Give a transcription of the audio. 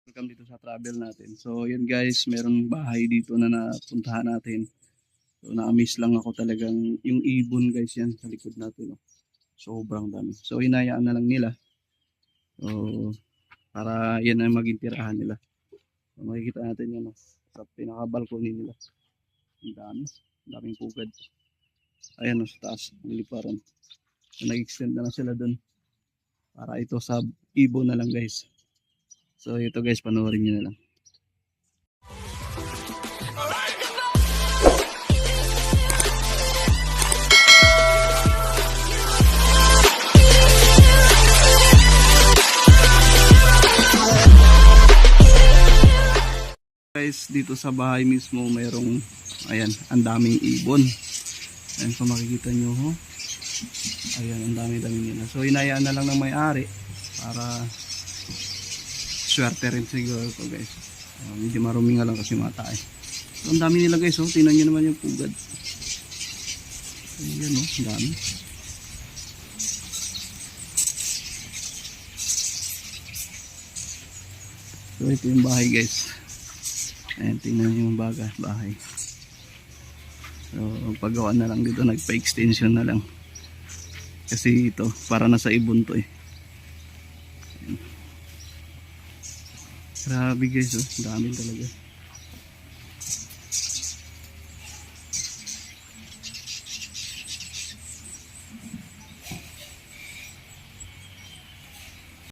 Welcome dito sa travel natin. So yun guys, merong bahay dito na napuntahan natin. So na-miss lang ako talagang yung ibon guys yan sa likod natin. Oh. Sobrang dami. So hinayaan na lang nila. So para yan ang maging tirahan nila. So, makikita natin yan sa pinaka-balcony nila. Ang dami. Ang daming pugad. Ayan sa taas. Niliparan. So nag-extend na sila dun. Para ito sa ibon na lang guys. So ito guys, panoorin nyo na lang. Guys, dito sa bahay mismo mayroong, ayan, ang daming ibon. Ayan, kung makikita nyo ho. Ayan, ang dami-dami nila. So hinayaan na lang ng may-ari para swerte rin siguro ito guys. Medyo marumi nga lang kasi mata eh. So ang dami nila guys, tingnan nyo naman yung pugad. Ayan ang dami. So ito yung bahay guys. Ayan, tingnan nyo yung bahay. So paggawa na lang dito, nagpa-extension na lang. Kasi ito, para nasa ibon to eh. Ayan. Grabe guys, dami talaga.